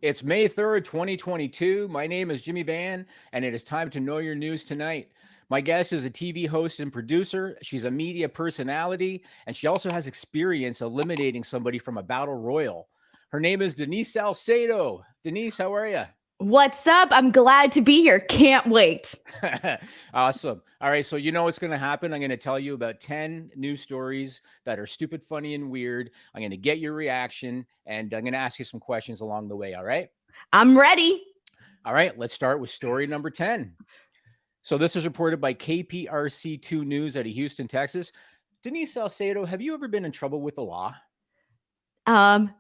It's May 3rd, 2022. My name is Jimmy Van, and it is time to know your news tonight. My guest is a TV host and producer. She's a media personality, and she also has experience eliminating somebody from a battle royal. Her name is Denise Salcedo. Denise, how are you? What's up? I'm glad to be here. Can't wait. Awesome. All right. So, you know what's going to happen. I'm going to tell you about 10 news stories that are stupid, funny, and weird. I'm going to get your reaction, and I'm going to ask you some questions along the way. All right. I'm ready. All right. Let's start with story number 10. So, this is reported by KPRC2 News out of Houston, Texas. Denise Salcedo, have you ever been in trouble with the law?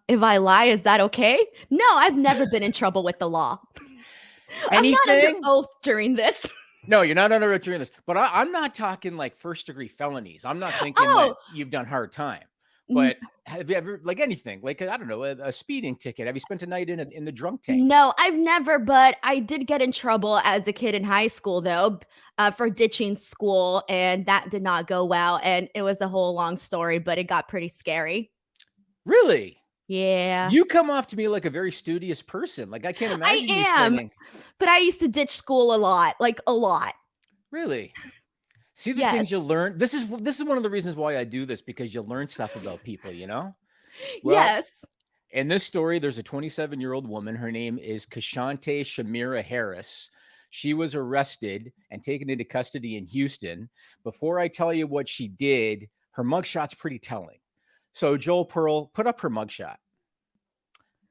If I lie, is that okay? No, I've never been in trouble with the law. I'm not under oath during this. No, you're not under oath during this. But I'm not talking like first-degree felonies. I'm not thinking that you've done hard time. But have you ever, like anything, like, I don't know, a speeding ticket? Have you spent a night in the drunk tank? No, I've never, but I did get in trouble as a kid in high school, though, for ditching school, and that did not go well. And it was a whole long story, but it got pretty scary. Really? Yeah. You come off to me like a very studious person. Like, I can't imagine you spending. But I used to ditch school a lot, like a lot. Really? See the things you learn. This is one of the reasons why I do this, because you learn stuff about people, you know? Well, yes. In this story, there's a 27-year-old woman. Her name is Kashante Shamira Harris. She was arrested and taken into custody in Houston. Before I tell you what she did, her mugshot's pretty telling. So, Joel Pearl, put up her mugshot.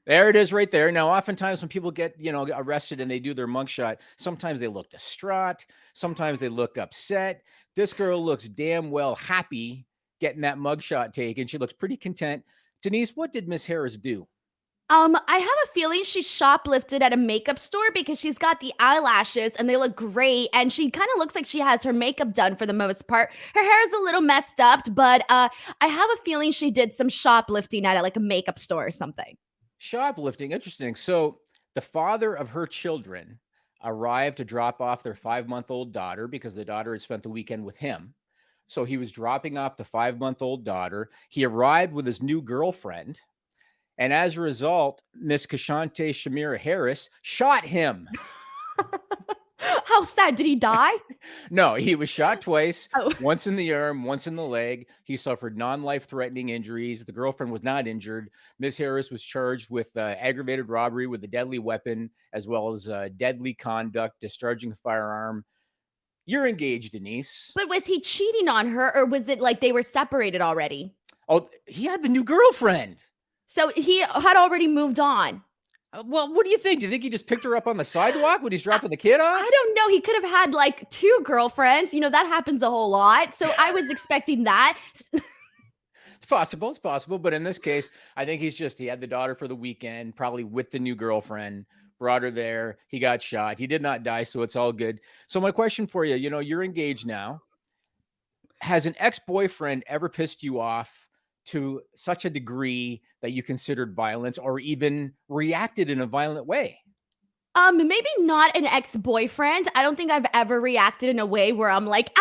There it is right there. Now, oftentimes when people get, arrested and they do their mugshot, sometimes they look distraught. Sometimes they look upset. This girl looks damn well happy getting that mugshot taken. She looks pretty content. Denise, what did Miss Harris do? I have a feeling she shoplifted at a makeup store because she's got the eyelashes and they look great. And she kind of looks like she has her makeup done for the most part. Her hair is a little messed up, but I have a feeling she did some shoplifting at like a makeup store or something. Shoplifting. Interesting. So the father of her children arrived to drop off their 5-month-old daughter because the daughter had spent the weekend with him. So he was dropping off the 5-month-old daughter. He arrived with his new girlfriend. And as a result, Miss Kashante Shamira Harris shot him. How sad. Did he die? No, he was shot twice, once in the arm, once in the leg. He suffered non-life-threatening injuries. The girlfriend was not injured. Ms. Harris was charged with aggravated robbery with a deadly weapon, as well as deadly conduct, discharging a firearm. You're engaged, Denise. But was he cheating on her, or was it like they were separated already? Oh, he had the new girlfriend. So he had already moved on. Well, what do you think? Do you think he just picked her up on the sidewalk when he's dropping the kid off? I don't know. He could have had like 2 girlfriends. That happens a whole lot. So I was expecting that. It's possible. But in this case, I think he had the daughter for the weekend, probably with the new girlfriend, brought her there. He got shot. He did not die, so it's all good. So my question for you, you're engaged now. Has an ex-boyfriend ever pissed you off to such a degree that you considered violence or even reacted in a violent way? Maybe not an ex-boyfriend. I don't think I've ever reacted in a way where I'm like,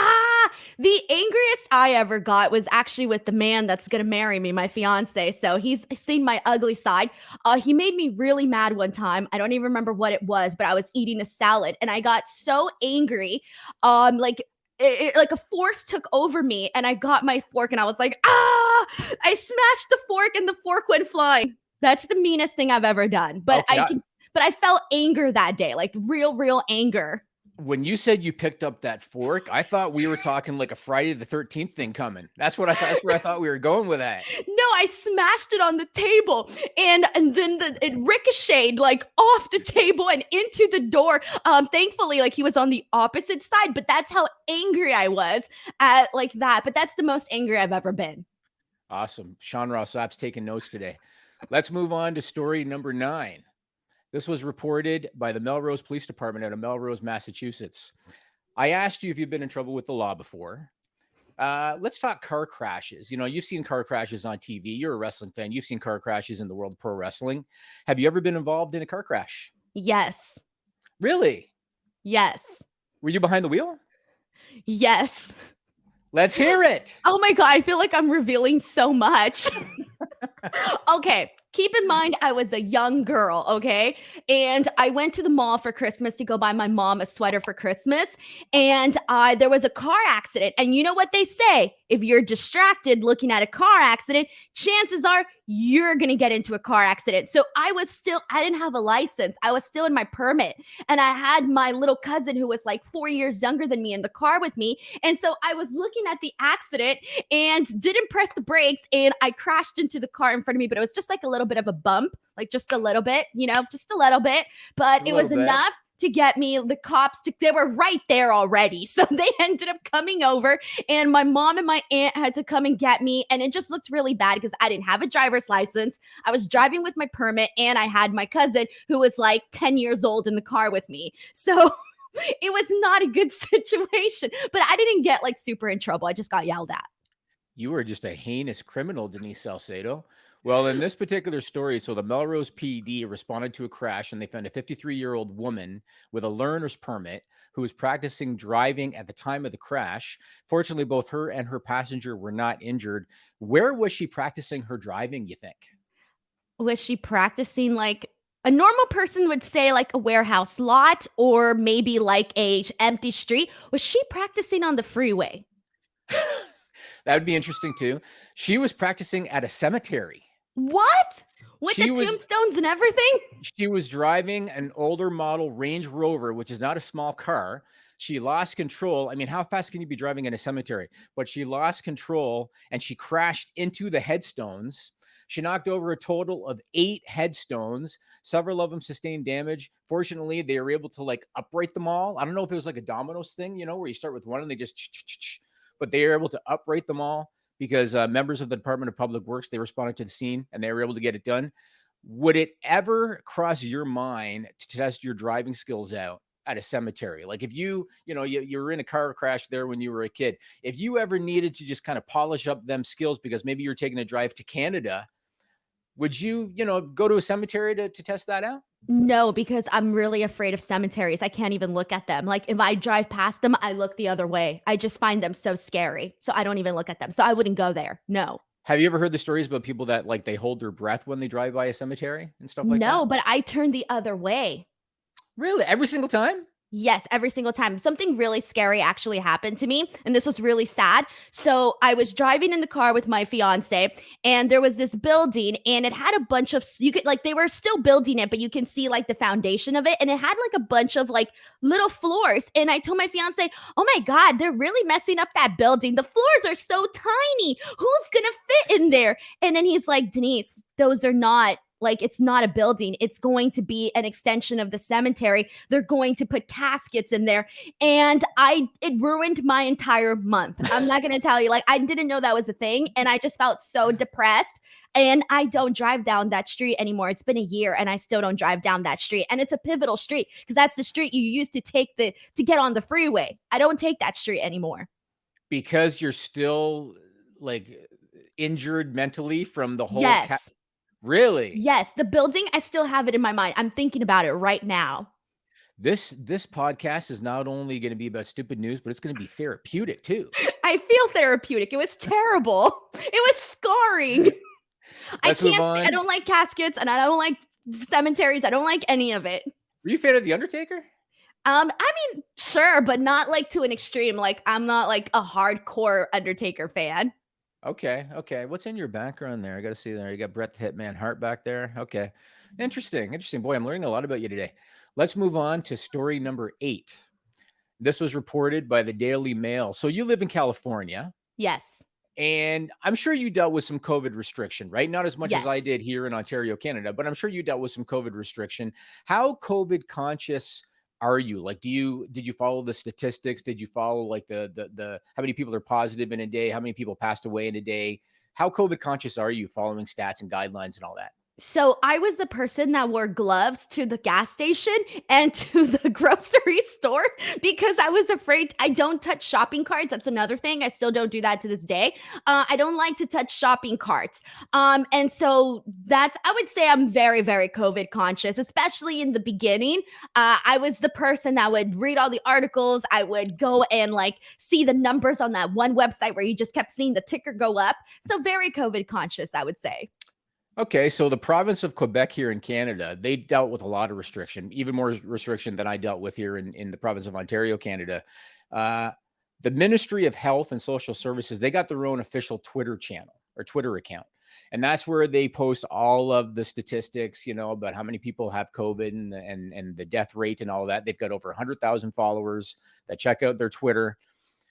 the angriest I ever got was actually with the man that's going to marry me, my fiance. So he's seen my ugly side. He made me really mad one time. I don't even remember what it was, but I was eating a salad and I got so angry. Like a force took over me and I got my fork and I was like, I smashed the fork and the fork went flying. That's the meanest thing I've ever done. But I felt anger that day, like real anger. When you said you picked up that fork, I thought we were talking like a Friday the 13th thing coming. That's where I thought we were going with that. No, I smashed it on the table and then it ricocheted like off the table and into the door. Thankfully, like he was on the opposite side, but that's how angry I was at like that. But that's the most angry I've ever been. Awesome. Sean Rossap's taking notes today. Let's move on to story number 9. This was reported by the Melrose Police Department out of Melrose, Massachusetts. I asked you if you've been in trouble with the law before. Let's talk car crashes. You've seen car crashes on TV. You're a wrestling fan. You've seen car crashes in the world of pro wrestling. Have you ever been involved in a car crash? Yes. Really? Yes. Were you behind the wheel? Yes. Let's hear it. Oh my God. I feel like I'm revealing so much. Okay. keep in mind, I was a young girl, okay? And I went to the mall for Christmas to go buy my mom a sweater for Christmas. And there was a car accident. And you know what they say? If you're distracted looking at a car accident, chances are you're going to get into a car accident. So I didn't have a license. I was still in my permit. And I had my little cousin who was like 4 years younger than me in the car with me. And so I was looking at the accident and didn't press the brakes. And I crashed into the car in front of me, but it was just like a little bit of a bump, like just a little bit, just a little bit. But A it little was bit. enough to get me the cops they were right there already. So they ended up coming over and my mom and my aunt had to come and get me. And it just looked really bad because I didn't have a driver's license. I was driving with my permit and I had my cousin who was like 10 years old in the car with me. So it was not a good situation, but I didn't get like super in trouble. I just got yelled at. You were just a heinous criminal, Denise Salcedo. Well, in this particular story, so the Melrose PD responded to a crash and they found a 53-year-old woman with a learner's permit who was practicing driving at the time of the crash. Fortunately, both her and her passenger were not injured. Where was she practicing her driving, you think? Was she practicing like a normal person would say like a warehouse lot or maybe like a empty street? Was she practicing on the freeway? That would be interesting too. She was practicing at a cemetery. What? With the She was tombstones and everything? she was driving an older model Range Rover, which is not a small car. She lost control. I mean, how fast can you be driving in a cemetery? But she lost control and she crashed into the headstones. She knocked over a total of 8 headstones. Several of them sustained damage. Fortunately, they were able to like upright them all. I don't know if it was like a dominoes thing, where you start with one and they just, but they were able to upright them all because members of the Department of Public Works, they responded to the scene and they were able to get it done. Would it ever cross your mind to test your driving skills out at a cemetery? Like if you were in a car crash there when you were a kid, if you ever needed to just kind of polish up them skills because maybe you're taking a drive to Canada, would you go to a cemetery to test that out? No, because I'm really afraid of cemeteries. I can't even look at them. Like if I drive past them, I look the other way. I just find them so scary. So I don't even look at them. So I wouldn't go there. No. Have you ever heard the stories about people that like they hold their breath when they drive by a cemetery and stuff like No, that? but I turn the other way. Really? Every single time? Yes, every single time. Something really scary actually happened to me, and this was really sad. So, I was driving in the car with my fiance, and there was this building, and it had a bunch of you could like they were still building it, but you can see like the foundation of it, and it had like a bunch of like little floors. And I told my fiance, "Oh my god, they're really messing up that building. The floors are so tiny. Who's going to fit in there?" And then he's like, "Denise, those are not like it's not a building. It's going to be an extension of the cemetery. They're going to put caskets in there." And it ruined my entire month. I'm not going to tell you, like, I didn't know that was a thing. And I just felt so depressed. And I don't drive down that street anymore. It's been a year and I still don't drive down that street. And it's a pivotal street because that's the street you used to to get on the freeway. I don't take that street anymore. Because you're still like injured mentally from the whole Yes. really? Yes. The building, I still have it in my mind. I'm thinking about it right now. This podcast is not only going to be about stupid news, but it's going to be therapeutic too. I feel therapeutic. It was terrible. It was scarring. I Let's move can't I on. don't like caskets and I don't like cemeteries. I don't like any of it. Were you a fan of The Undertaker? I mean, sure, but not like to an extreme. Like I'm not like a hardcore Undertaker fan. Okay, okay. What's in your background there? I got to see there. You got Bret the Hitman Hart back there. Okay. Interesting. Interesting. Boy, I'm learning a lot about you today. Let's move on to story number 8. This was reported by the Daily Mail. So you live in California, Yes. and I'm sure you dealt with some COVID restriction, right? Not as much as Yes. I did here in Ontario, Canada, but I'm sure you dealt with some COVID restriction. How COVID conscious are you? Like, did you follow the statistics? Did you follow like the how many people are positive in a day? How many people passed away in a day? How COVID conscious are you following stats and guidelines and all that? So I was the person that wore gloves to the gas station and to the grocery store because I was afraid. I don't touch shopping carts. That's another thing. I still don't do that to this day. I don't like to touch shopping carts. And so I would say I'm very, very COVID conscious, especially in the beginning. I was the person that would read all the articles. I would go and like see the numbers on that one website where you just kept seeing the ticker go up. So very COVID conscious, I would say. Okay, so the province of Quebec here in Canada, they dealt with a lot of restriction, even more restriction than I dealt with here in the province of Ontario, Canada. Uh, the Ministry of Health and Social Services, they got their own official Twitter channel or Twitter account. And that's where they post all of the statistics, about how many people have COVID and the death rate and all that. They've got over 100,000 followers that check out their Twitter.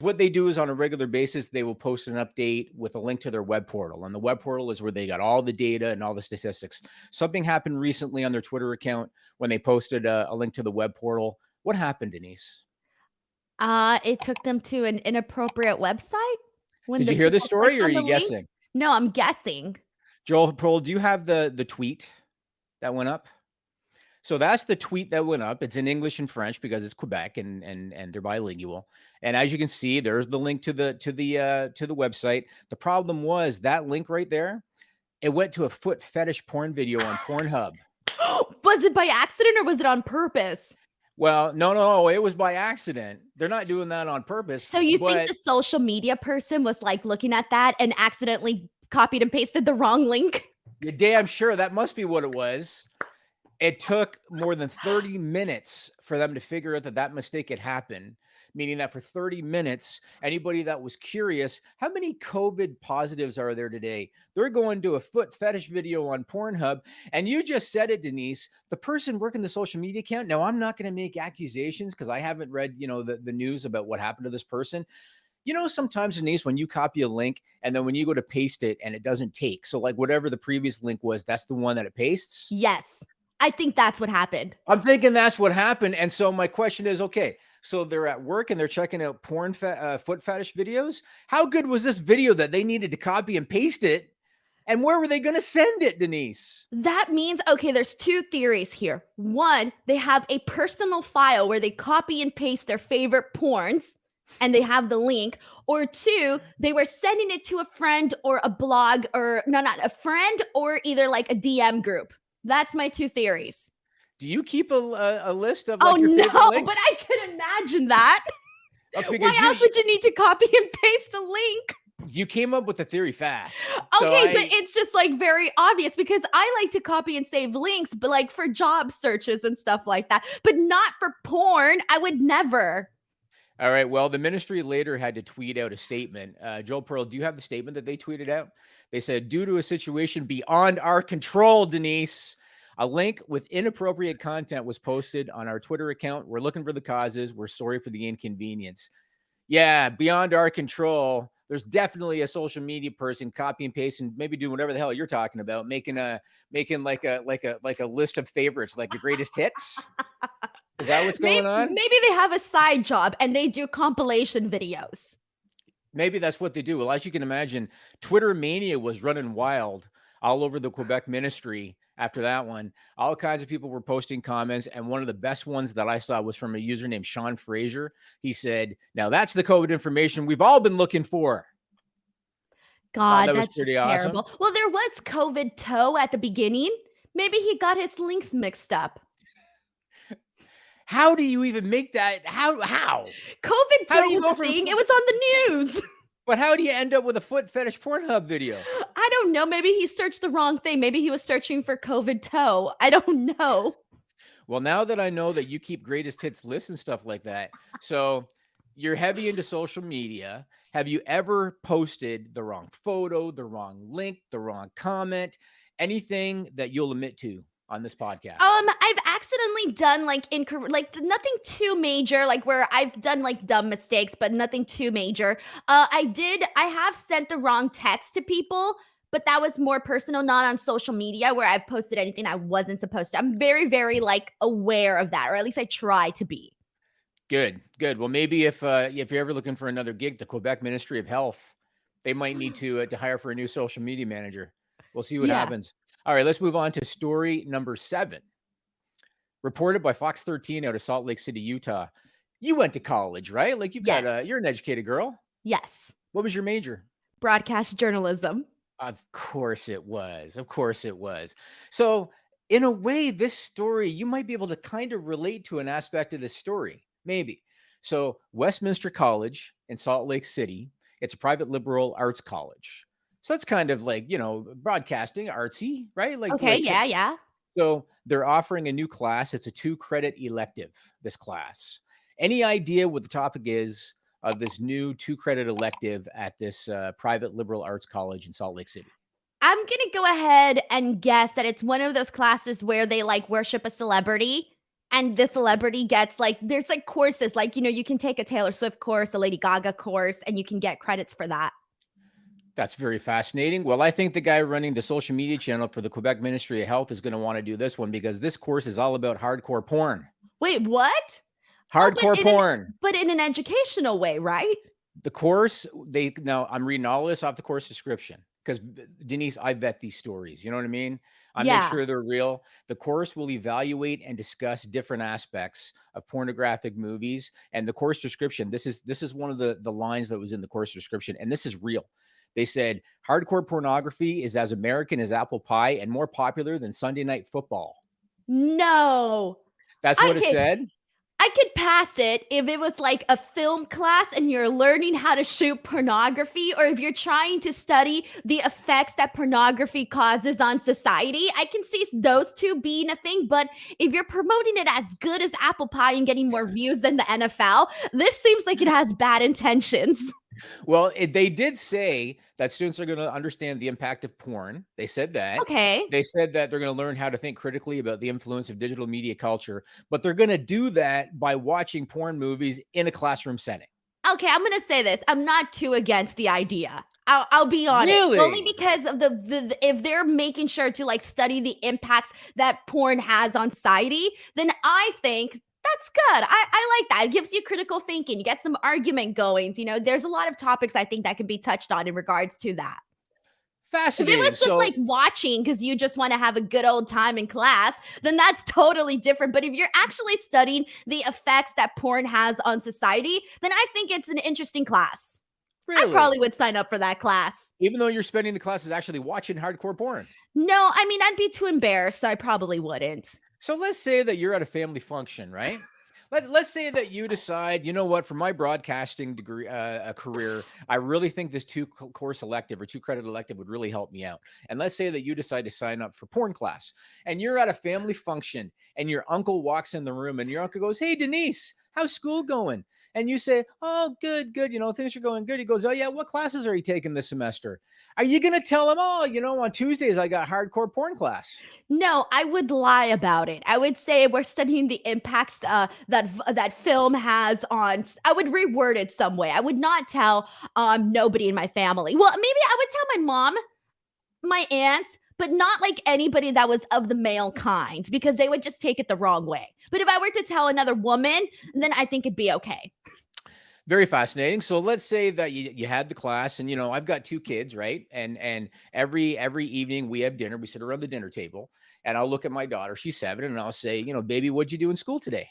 What they do is on a regular basis, they will post an update with a link to their web portal. And the web portal is where they got all the data and all the statistics. Something happened recently on their Twitter account when they posted a link to the web portal. What happened, Denise? It took them to an inappropriate website when Did the you hear this people story clicked or are on the you link. guessing? No, I'm guessing. Joel Pearl, do you have the tweet that went up? So that's the tweet that went up. It's in English and French because it's Quebec and they're bilingual. And as you can see, there's the link to the website. The problem was that link right there, it went to a foot fetish porn video on Pornhub. Was it by accident or was it on purpose? Well, no, it was by accident. They're not doing that on purpose. So you think the social media person was like looking at that and accidentally copied and pasted the wrong link? You're damn sure that must be what it was. It took more than 30 minutes for them to figure out that mistake had happened, meaning that for 30 minutes, anybody that was curious, how many COVID positives are there today? They're going to a foot fetish video on Pornhub. And you just said it, Denise, the person working the social media account. Now, I'm not going to make accusations because I haven't read, the news about what happened to this person. Sometimes, Denise, when you copy a link and then when you go to paste it and it doesn't take. So like whatever the previous link was, that's the one that it pastes. Yes. I think that's what happened. I'm thinking that's what happened. And so my question is, okay, so they're at work and they're checking out porn foot fetish videos. How good was this video that they needed to copy and paste it? And where were they going to send it, Denise? That means, okay, there's two theories here. One, they have a personal file where they copy and paste their favorite porns and they have the link. Or two, they were sending it to a friend or a blog or not a friend or either like a DM group. That's my two theories. Do you keep a list of your favorite links? But I could imagine that. Why else would you need to copy and paste a link? You came up with the theory fast. Okay, but it's just like very obvious because I like to copy and save links, but like for job searches and stuff like that, but not for porn. I would never. All right. Well, the ministry later had to tweet out a statement. Joel Pearl, do you have the statement that they tweeted out? They said, due to a situation beyond our control, Denise, a link with inappropriate content was posted on our Twitter account. We're looking for the causes. We're sorry for the inconvenience. Yeah, beyond our control. There's definitely a social media person copy and paste and maybe doing whatever the hell you're talking about, making like a list of favorites, like the greatest hits. Is that what's going on? Maybe they have a side job and they do compilation videos. Maybe that's what they do. Well, as you can imagine, Twitter mania was running wild all over the Quebec ministry after that one. All kinds of people were posting comments. And one of the best ones that I saw was from a user named Sean Fraser. He said, now that's the COVID information we've all been looking for. God, that's pretty terrible. Awesome. Well, there was COVID toe at the beginning. Maybe he got his links mixed up. How do you even make that? How? COVID toe was a thing. It was on the news. But how do you end up with a foot fetish Pornhub video? I don't know. Maybe he searched the wrong thing. Maybe he was searching for COVID toe. I don't know. Well, now that I know that you keep greatest hits lists and stuff like that, so you're heavy into social media. Have you ever posted the wrong photo, the wrong link, the wrong comment, anything that you'll admit to on this podcast? I've accidentally done like nothing too major, like where I've done like dumb mistakes, but nothing too major. I have sent the wrong text to people, but that was more personal, not on social media where I've posted anything I wasn't supposed to. I'm very, very like aware of that, or at least I try to be. Good. Well, maybe if you're ever looking for another gig, the Quebec Ministry of Health, they might need to hire for a new social media manager. We'll see what happens. All right, let's move on to story number 7. Reported by Fox 13 out of Salt Lake City, Utah. You went to college, right? Like you're an educated girl. Yes. What was your major? Broadcast journalism. Of course it was. So in a way, this story, you might be able to kind of relate to an aspect of this story, maybe. So Westminster College in Salt Lake City, it's a private liberal arts college. So that's kind of like, broadcasting, artsy, right? Okay, yeah, yeah. So they're offering a new class. It's a 2 credit elective, this class. Any idea what the topic is of this new 2 credit elective at this private liberal arts college in Salt Lake City? I'm gonna go ahead and guess that it's one of those classes where they like worship a celebrity and the celebrity gets like there's like courses like you can take a Taylor Swift course, a Lady Gaga course, and you can get credits for that. That's very fascinating. Well, I think the guy running the social media channel for the Quebec Ministry of Health is going to want to do this one because this course is all about hardcore porn. Wait, what? Oh, Hardcore porn. but in an educational way, right? The course, now I'm reading all this off the course description because Denise, I vet these stories. You know what I mean? I make Yeah. sure they're real. The course will evaluate and discuss different aspects of pornographic movies. And the course description, this is one of the lines that was in the course description, and this is real. They said hardcore pornography is as American as apple pie and more popular than Sunday night football. No. That's what it Okay, said. I could pass it if it was like a film class and you're learning how to shoot pornography, or if you're trying to study the effects that pornography causes on society. I can see those two being a thing, but if you're promoting it as good as apple pie and getting more views than the NFL, this seems like it has bad intentions. Well, they did say that students are going to understand the impact of porn. They said that. Okay. They said that they're going to learn how to think critically about the influence of digital media culture, but they're going to do that by watching porn movies in a classroom setting. Okay, I'm gonna say this. I'm not too against the idea. I'll be honest. Only Really? because of if they're making sure to like study the impacts that porn has on society, then I think that's good. I like that. It gives you critical thinking. You get some argument going. There's a lot of topics I think that can be touched on in regards to that. If it Fascinating. was just So like watching because you just want to have a good old time in class, then that's totally different. But if you're actually studying the effects that porn has on society, then I think it's an interesting class. I really, probably would sign up for that class. even though you're spending the classes actually watching hardcore porn. No, I mean, I'd be too embarrassed, so I probably wouldn't. So let's say that you're at a family function, right? Let's say that you decide, you know what, for my broadcasting degree, a career, I really think this course elective or 2 credit elective would really help me out. And let's say that you decide to sign up for porn class and you're at a family function and your uncle walks in the room and your uncle goes, "Hey, Denise, how's school going?" And you say, "Oh, good, good. Things are going good." He goes, "Oh, yeah. What classes are you taking this semester?" Are you going to tell him, "Oh, on Tuesdays, I got hardcore porn class"? No, I would lie about it. I would say we're studying the impacts that film has on. I would reword it some way. I would not tell nobody in my family. Well, maybe I would tell my mom, my aunts, but not like anybody that was of the male kind because they would just take it the wrong way. But if I were to tell another woman, then I think it'd be okay. Very fascinating. So let's say that you had the class, and I've got 2 kids, right? And every evening we have dinner. We sit around the dinner table, and I'll look at my daughter. She's 7, and I'll say, "Baby, what'd you do in school today?"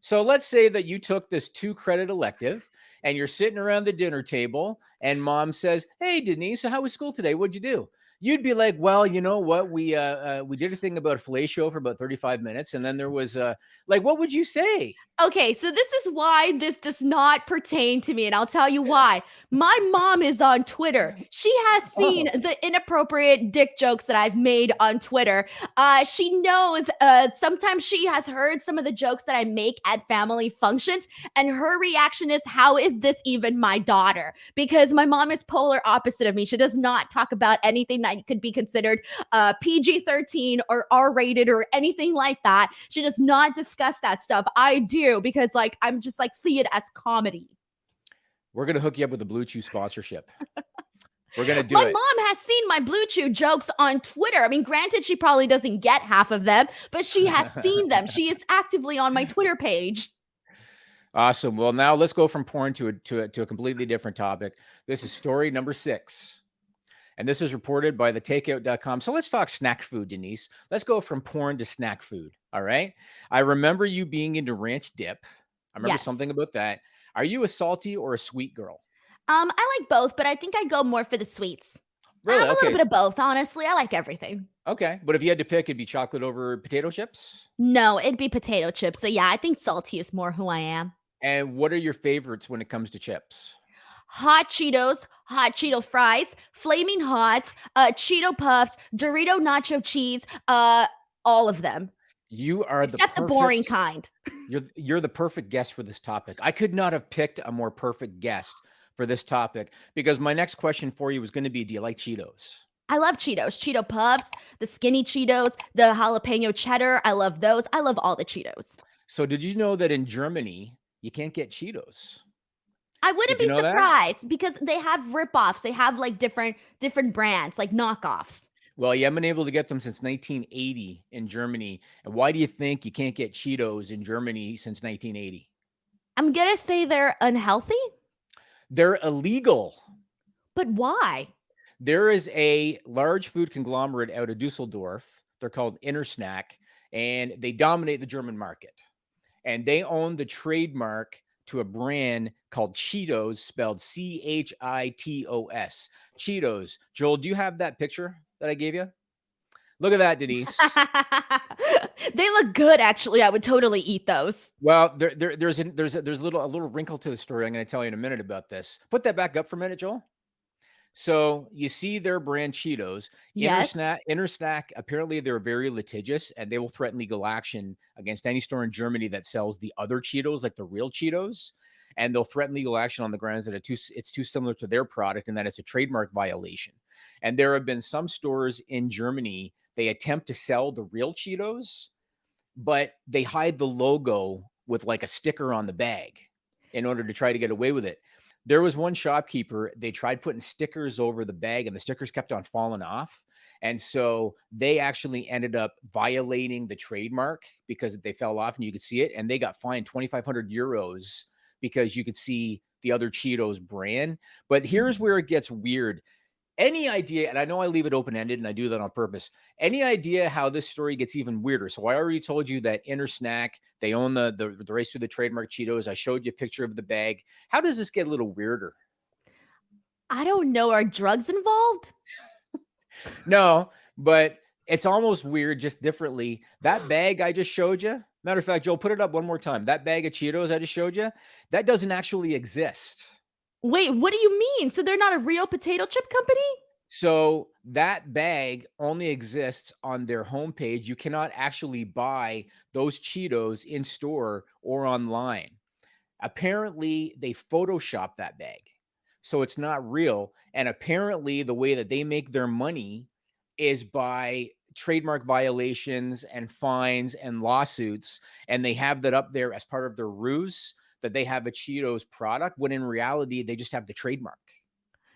So let's say that you took this 2 credit elective, and you're sitting around the dinner table, and mom says, "Hey, Denise, so how was school today? What'd you do?" You'd be like, "Well, you know what? We did a thing about a fellatio for about 35 minutes, and then there was like, what would you say?" Okay, so this is why this does not pertain to me, and I'll tell you why. My mom is on Twitter. She has seen Oh, the inappropriate dick jokes that I've made on Twitter. She knows sometimes she has heard some of the jokes that I make at family functions, and her reaction is, "How is this even my daughter?" Because my mom is polar opposite of me. She does not talk about anything that could be considered PG-13 or R-rated or anything like that. She does not discuss that stuff. I do because like I'm just like see it as comedy. we're gonna hook you up with a Blue Chew sponsorship. We're gonna do My it. mom has seen my Blue Chew jokes on Twitter. I mean, granted, she probably doesn't get half of them, but she has seen them. She is actively on my Twitter page. Awesome. Well, now let's go from porn to a completely different topic. This is story number 6. And this is reported by the takeout.com. So let's talk snack food, Denise. Let's go from porn to snack food. All right. I remember you being into ranch dip. I remember Yes. something about that. Are you a salty or a sweet girl? I like both, but I think I go more for the sweets. Really? A little Okay. bit of both, honestly. I like everything. Okay. But if you had to pick, it'd be chocolate over potato chips. No, it'd be potato chips. So yeah, I think salty is more who I am. And what are your favorites when it comes to chips? hot Cheetos, hot Cheeto fries, flaming hot, Cheeto puffs, Dorito nacho cheese, all of them, You are the except the boring perfect kind. you're the perfect guest for this topic. I could not have picked a more perfect guest for this topic because my next question for you was going to be, do you like Cheetos? I love Cheetos, Cheeto puffs, the skinny Cheetos, the jalapeno cheddar. I love those. I love all the Cheetos. So did you know that in Germany you can't get Cheetos? I wouldn't Did you be know that? surprised because they have ripoffs. They have like different brands, like knockoffs. Well, you haven't been able to get them since 1980 in Germany. And why do you think you can't get Cheetos in Germany since 1980? I'm gonna say they're unhealthy, They're illegal. but why? There is a large food conglomerate out of Dusseldorf. They're called Intersnack, and they dominate the German market. And they own the trademark to a brand called Cheetos, spelled Chitos. Cheetos. Joel, do you have that picture that I gave you? Look at that, Denise. They look good, actually. I would totally eat those. Well, there's a little wrinkle to the story. I'm going to tell you in a minute about this. Put that back up for a minute, Joel. So you see their brand Cheetos, Yes. Intersnack. Apparently, they're very litigious, and they will threaten legal action against any store in Germany that sells the other Cheetos, like the real Cheetos, and they'll threaten legal action on the grounds that it's too similar to their product and that it's a trademark violation. And there have been some stores in Germany they attempt to sell the real Cheetos, but they hide the logo with like a sticker on the bag in order to try to get away with it. There was one shopkeeper, they tried putting stickers over the bag and the stickers kept on falling off. And so they actually ended up violating the trademark because they fell off and you could see it. And they got fined 2,500 euros because you could see the other Cheetos brand. But here's where it gets weird. Any idea, and I know I leave it open-ended and I do that on purpose. Any idea how this story gets even weirder? So I already told you that Intersnack, they own the race to the trademark Cheetos. I showed you a picture of the bag. How does this get a little weirder? I don't know. Are drugs involved? No, but it's almost weird, just differently. That bag I just showed you, matter of fact, Joe, put it up one more time. That bag of Cheetos I just showed you, that doesn't actually exist. Wait, what do you mean? So they're not a real potato chip company? So that bag only exists on their homepage. You cannot actually buy those Cheetos in store or online. Apparently, they Photoshop that bag. So it's not real. And apparently, the way that they make their money is by trademark violations and fines and lawsuits. And they have that up there as part of their ruse that they have a Cheetos product, when in reality, they just have the trademark.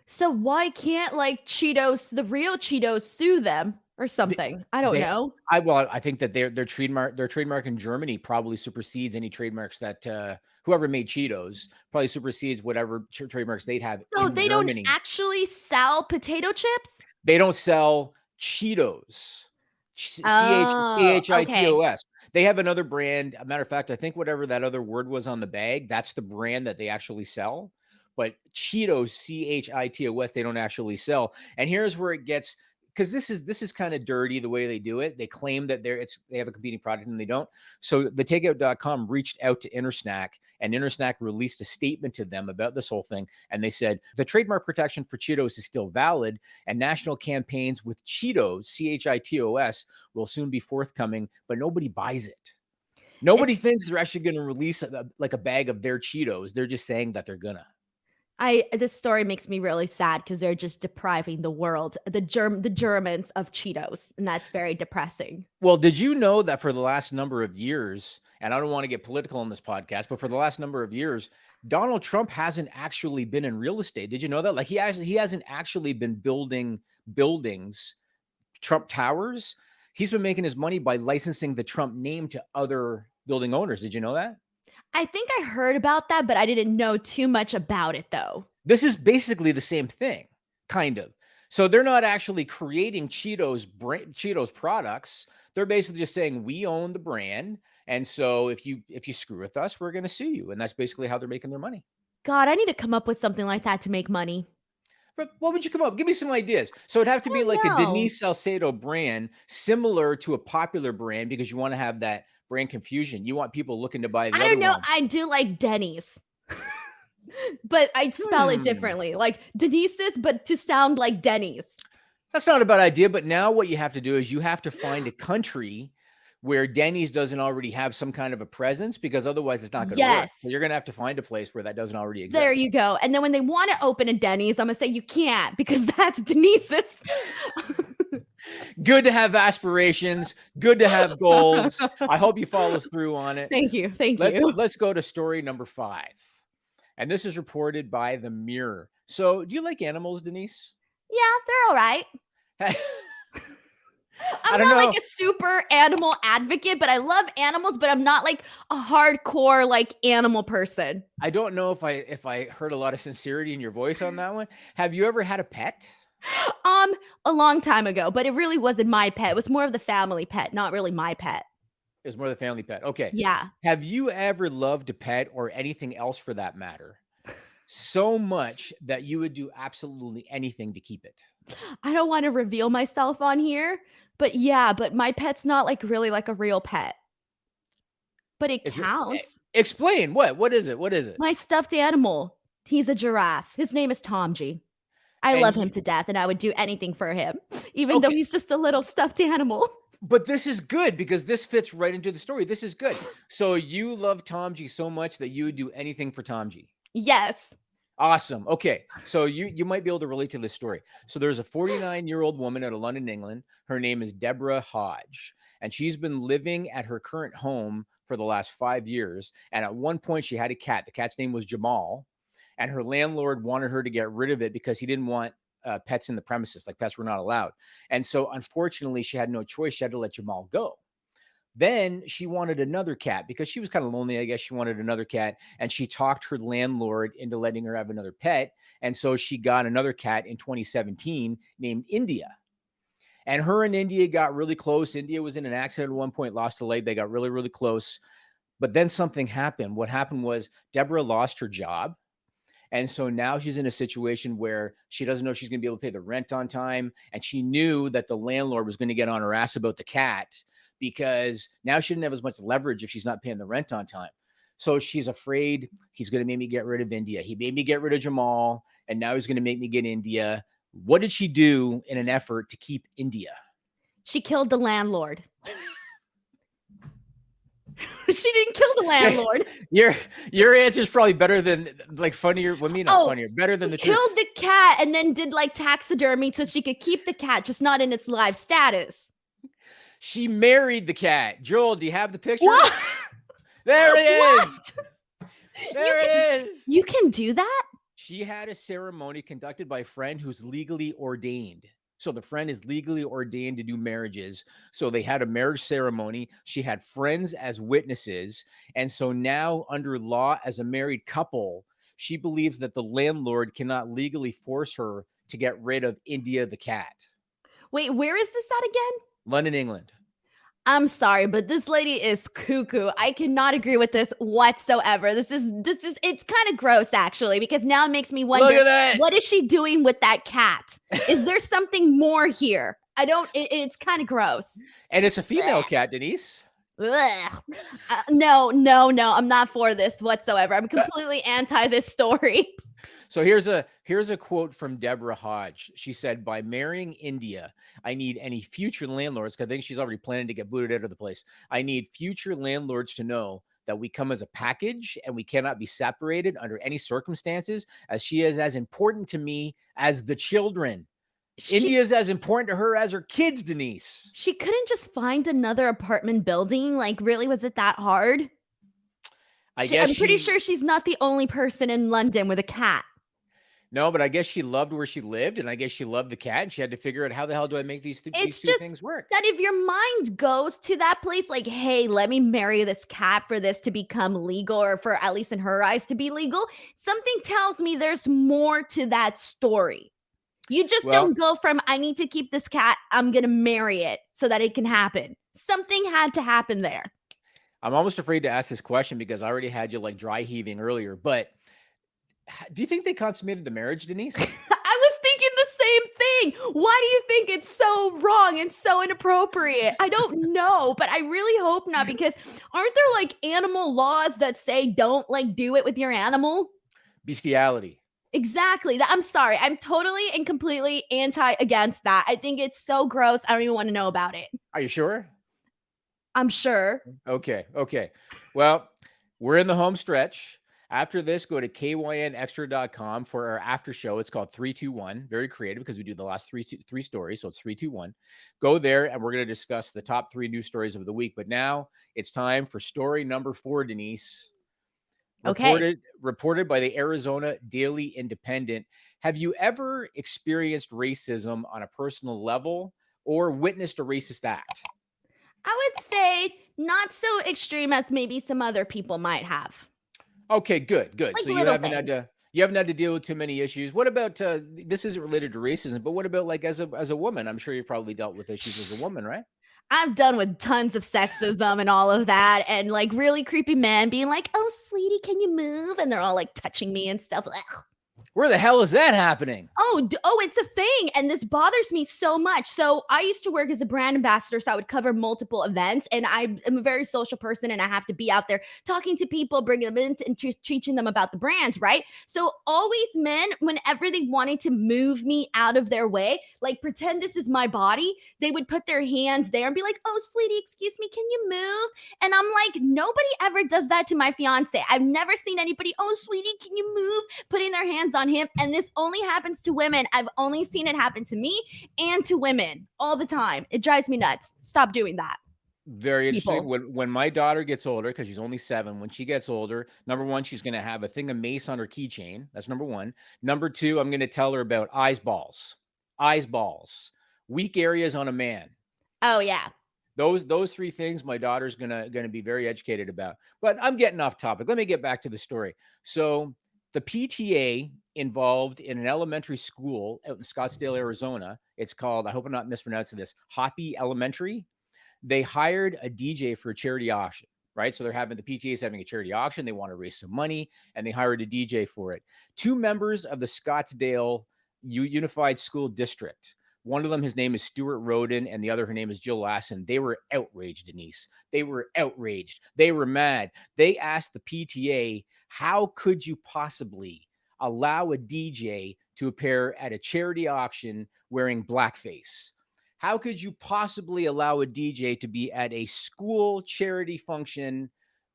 So why can't like Cheetos, the real Cheetos, sue them or They, something? I don't they know. I think that their trademark in Germany probably supersedes any trademarks that whoever made Cheetos probably supersedes whatever trademarks they'd have So in they don't Germany. actually sell potato chips? They don't sell Cheetos. Oh, okay. Chitos. They have another brand. A matter of fact, I think whatever that other word was on the bag, that's the brand that they actually sell. But Cheetos, Chitos, they don't actually sell. And here's where it gets, because this is kind of dirty the way they do it. They claim that they have a competing product and they don't. So the takeout.com reached out to Intersnack, and Intersnack released a statement to them about this whole thing. And they said the trademark protection for Cheetos is still valid, and national campaigns with Cheetos, Chitos, will soon be forthcoming, but nobody buys it. Nobody It's thinks they're actually going to release like a bag of their Cheetos. They're just saying that they're gonna. I this story makes me really sad because they're just depriving the world, the Germans of Cheetos, and that's very depressing. Well, did you know that for the last number of years, and I don't want to get political on this podcast, but for the last number of years, Donald Trump hasn't actually been in real estate. Did you know that? Like he hasn't actually been building buildings, Trump Towers. He's been making his money by licensing the Trump name to other building owners. Did you know that? I think I heard about that, but I didn't know too much about it though. This is basically the same thing, kind of. So they're not actually creating Cheetos products. They're basically just saying we own the brand, and so if you screw with us, we're going to sue you, and that's basically how they're making their money. God, I need to come up with something like that to make money. But what would you come up? Give me some ideas. So it'd have to I be don't like a know. Denise Salcedo brand, similar to a popular brand, because you want to have that brand confusion. You want people looking to buy I the don't other know. one. I do like Denny's. but I'd spell it Hmm. differently, like Denise's, but to sound like Denny's. That's not a bad idea, but now what you have to do is you have to find a country where Denny's doesn't already have some kind of a presence, because otherwise it's not going to work. So Yes. you're going to have to find a place where that doesn't already There exist. you go. And then when they want to open a Denny's, I'm going to say you can't because that's Denise's. Good to have aspirations, good to have goals. I hope you follow through on it. Thank you. Thank Let's you. let's go to story number 5. And this is reported by the Mirror. So, do you like animals, Denise? Yeah, they're all right. I I'm don't not know. like a super animal advocate, but I love animals, but I'm not like a hardcore like animal person. I don't know if I heard a lot of sincerity in your voice on that one. Have you ever had a pet? A long time ago, but it really wasn't my pet. It was more of the family pet, not really my pet. It was more the family pet. Okay. Yeah. Have you ever loved a pet or anything else for that matter so much that you would do absolutely anything to keep it? I don't want to reveal myself on here, but yeah, but my pet's not like really like a real pet. But it Is it counts. explain what? What is it? What is it? My stuffed animal. He's a giraffe. His name is Tomji. I And love him you to death and I would do anything for him, even though okay, he's just a little stuffed animal. but this is good because this fits right into the story. This is good. So you love Tom G so much that you would do anything for Tom G. Yes. Awesome. Okay. So you might be able to relate to this story. So there's a 49-year-old woman out of London, England. Her name is Deborah Hodge, and she's been living at her current home for the last 5 years. And at one point she had a cat. The cat's name was Jamal, and her landlord wanted her to get rid of it because he didn't want pets in the premises. Like, pets were not allowed. And so unfortunately she had no choice. She had to let Jamal go. Then she wanted another cat because she was kind of lonely. I guess she wanted another cat, and she talked her landlord into letting her have another pet. And so she got another cat in 2017 named India. And her and India got really close. India was in an accident at one point, lost a leg. They got really, really close. But then something happened. What happened was Deborah lost her job. And so now she's in a situation where she doesn't know if she's going to be able to pay the rent on time. And she knew that the landlord was going to get on her ass about the cat because now she didn't have as much leverage if she's not paying the rent on time. So she's afraid he's going to make me get rid of India. He made me get rid of Jamal, and now he's going to make me get India. What did she do in an effort to keep India? She killed the landlord. She didn't kill the landlord. Your answer is probably better than, like, funnier. Well, me, not funnier, better than the truth. Killed the cat and then did like taxidermy so she could keep the cat, just not in its live status. She married the cat. Joel, do you have the picture? What? There it is. What? There it is. You can do that? She had a ceremony conducted by a friend who's legally ordained. So the friend is legally ordained to do marriages. So they had a marriage ceremony. She had friends as witnesses. And so now, under law, as a married couple, she believes that the landlord cannot legally force her to get rid of India the cat. Wait, where is this at again? London, England. I'm sorry, but this lady is cuckoo. I cannot agree with this whatsoever. This is it's kind of gross actually, because now it makes me wonder, Look at that. what is she doing with that cat? Is there something more here? It's kind of gross. And it's a female cat, Denise. No, I'm not for this whatsoever. I'm completely anti this story. So here's a quote from Deborah Hodge. She said, "By marrying India, I need any future landlords," because I think she's already planning to get booted out of the place. "I need future landlords to know that we come as a package and we cannot be separated under any circumstances, as she is as important to me as the children." India is as important to her as her kids, Denise. She couldn't just find another apartment building. Like, really, was it that hard? I'm pretty sure she's not the only person in London with a cat. No, but I guess she loved where she lived, and I guess she loved the cat, and she had to figure out how the hell do I make these two things work. That if your mind goes to that place, like, hey, let me marry this cat for this to become legal, or for, at least in her eyes, to be legal, something tells me there's more to that story. You just don't go from, I need to keep this cat, I'm going to marry it so that it can happen. Something had to happen there. I'm almost afraid to ask this question because I already had you like dry heaving earlier, but do you think they consummated the marriage, Denise? I was thinking the same thing. Why do you think it's so wrong and so inappropriate? I don't know, but I really hope not, because aren't there like animal laws that say don't like do it with your animal? Bestiality. Exactly. I'm sorry. I'm totally and completely anti against that. I think it's so gross. I don't even want to know about it. Are you sure? I'm sure. Okay. Okay. Well, we're in the home stretch. After this, go to kynextra.com for our after show. It's called 321. Very creative because we do the last three stories. So it's 321. Go there and we're going to discuss the top 3 news stories of the week. But now it's time for story number 4, Denise. Okay. Reported by the Arizona Daily Independent. Have you ever experienced racism on a personal level or witnessed a racist act? I would say not so extreme as maybe some other people might have. Okay, good, good. Like So little things. you haven't had to deal with too many issues. What about this isn't related to racism, but what about like as a woman? I'm sure you've probably dealt with issues as a woman, right? I'm done with tons of sexism and all of that, and like really creepy men being like, "Oh, sweetie, can you move?" And they're all like touching me and stuff. Ugh. Where the hell is that happening? Oh, it's a thing. And this bothers me so much. So I used to work as a brand ambassador. So I would cover multiple events. And I am a very social person and I have to be out there talking to people, bringing them in and teaching them about the brand, right? So always men, whenever they wanted to move me out of their way, like pretend this is my body, they would put their hands there and be like, "Oh, sweetie, excuse me, can you move?" And I'm like, nobody ever does that to my fiance. I've never seen anybody, "Oh, sweetie, can you move?" putting their hands on him. And this only happens to women. I've only seen it happen to me and to women all the time. It drives me nuts. Stop doing that, Very interesting. people. When my daughter gets older, because she's only 7, when she gets older, number one, she's going to have a thing of mace on her keychain. That's number one. Number two, I'm going to tell her about eyes balls, weak areas on a man. Oh, yeah. Those 3 things my daughter's gonna be very educated about. But I'm getting off topic. Let me get back to the story. So the PTA involved in an elementary school out in Scottsdale, Arizona. It's called, I hope I'm not mispronouncing this, Hoppy Elementary. They hired a DJ for a charity auction, right? So the PTA is having a charity auction. They want to raise some money and they hired a DJ for it. 2 members of the Scottsdale Unified School District. One of them, his name is Stuart Roden, and the other, her name is Jill Lassen. They were outraged, Denise. They were outraged. They were mad. They asked the PTA, how could you possibly allow a DJ to appear at a charity auction wearing blackface? How could you possibly allow a DJ to be at a school charity function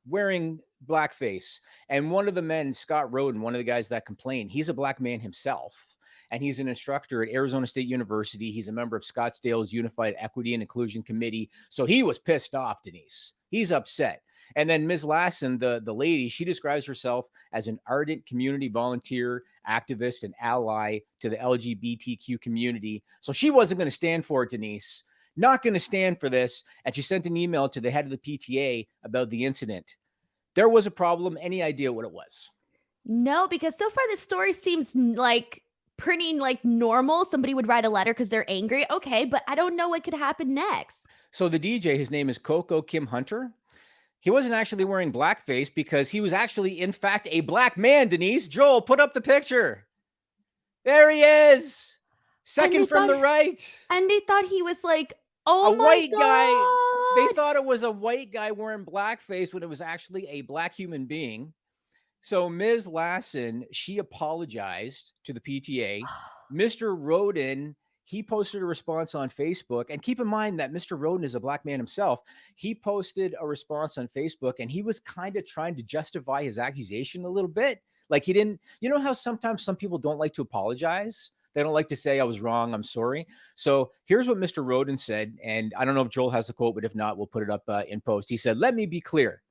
wearing blackface? And one of the men, Scott Roden, one of the guys that complained, he's a black man himself. And he's an instructor at Arizona State University. He's a member of Scottsdale's Unified Equity and Inclusion Committee. So he was pissed off, Denise. He's upset. And then Ms. Lassen, the lady, she describes herself as an ardent community volunteer, activist, and ally to the LGBTQ community. So she wasn't going to stand for it, Denise. Not going to stand for this. And she sent an email to the head of the PTA about the incident. There was a problem. Any idea what it was? No, because so far this story seems like pretty like normal. Somebody would write a letter because they're angry. Okay, but I don't know what could happen next. So the DJ, his name is Coco Kim Hunter. He wasn't actually wearing blackface because he was actually, in fact, a black man, Denise. Joel, put up the picture. There he is. Second from the right. And they thought he was like, A "Oh my white guy. They God." thought it was a white guy wearing blackface when it was actually a black human being. So Ms. Lassen, she apologized to the PTA. Mr. Roden, he posted a response on Facebook. And keep in mind that Mr. Roden is a black man himself. He posted a response on Facebook and he was kind of trying to justify his accusation a little bit. Like he didn't, you know how sometimes some people don't like to apologize? They don't like to say, "I was wrong, I'm sorry." So here's what Mr. Roden said. And I don't know if Joel has the quote, but if not, we'll put it up in post. He said, "Let me be clear.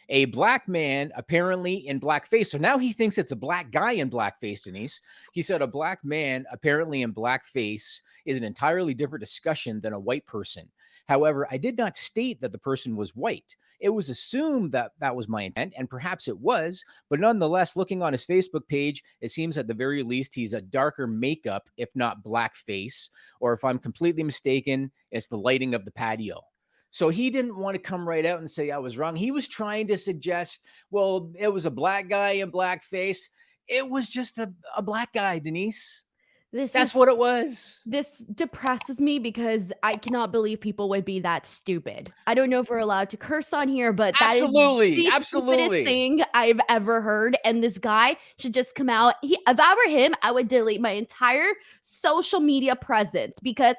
A black man apparently in blackface." So now he thinks it's a black guy in blackface, Denise. He said a black man apparently in blackface is an entirely different discussion than a white person. However, I did not state that the person was white. It was assumed that that was my intent, and perhaps it was, but nonetheless, looking on his Facebook page, it seems at the very least he's a darker makeup, if not blackface, or if I'm completely mistaken, it's the lighting of the patio. So he didn't want to come right out and say I was wrong. He was trying to suggest, well, it was a black guy in blackface. It was just a black guy, Denise. That's what it was. This depresses me because I cannot believe people would be that stupid. I don't know if we're allowed to curse on here, but that is Absolutely. the stupidest thing I've ever heard. And this guy should just come out. If I were him, I would delete my entire social media presence because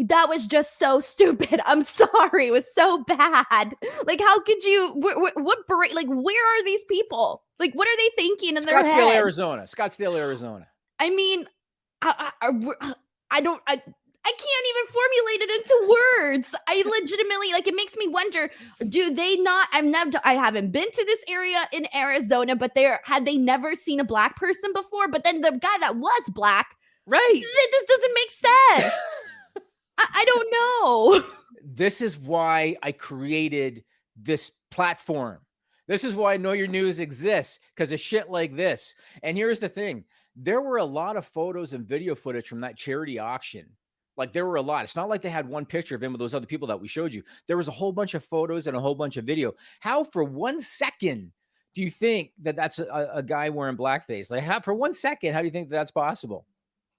that was just so stupid. I'm sorry. It was so bad. Like, how could you, like, where are these people? Like, what are they thinking in their head? Scottsdale, Arizona. I mean, I don't, I can't even formulate it into words. I legitimately, like, it makes me wonder, do they not, I haven't been to this area in Arizona, but had they never seen a black person before? But then the guy that was black, right? This doesn't make sense. I don't know. This is why I created this platform. This is why Know Your News exists, because of shit like this. And here's the thing. There were a lot of photos and video footage from that charity auction. Like, there were a lot. It's not like they had one picture of him with those other people that we showed you. There was a whole bunch of photos and a whole bunch of video. How for 1 second do you think that that's a guy wearing blackface? Like, for 1 second, how do you think that's possible?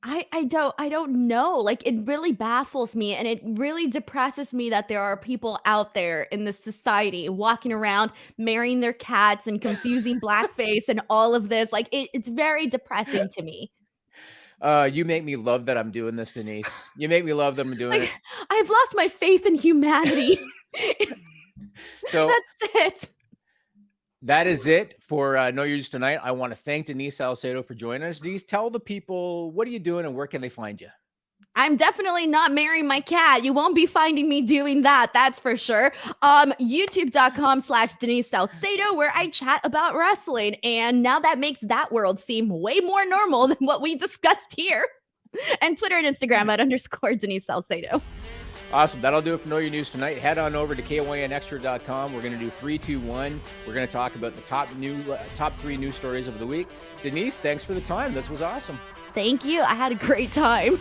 I don't know. Like, it really baffles me, and it really depresses me that there are people out there in this society walking around marrying their cats and confusing blackface and all of this. Like, it's very depressing to me. You make me love that I'm doing this, Denise. You make me love that I'm doing it. I've lost my faith in humanity. So that's it. That is it for Know Your News tonight. I want to thank Denise Salcedo for joining us. Denise, tell the people, what are you doing and where can they find you? I'm definitely not marrying my cat. You won't be finding me doing that. That's for sure. YouTube.com/Denise Salcedo, where I chat about wrestling. And now that makes that world seem way more normal than what we discussed here. And Twitter and Instagram @_Denise Salcedo. Awesome. That'll do it for Know Your News tonight. Head on over to KYNextra.com. We're going to do 3, 2, 1. We're going to talk about the top 3 news stories of the week. Denise, thanks for the time. This was awesome. Thank you. I had a great time.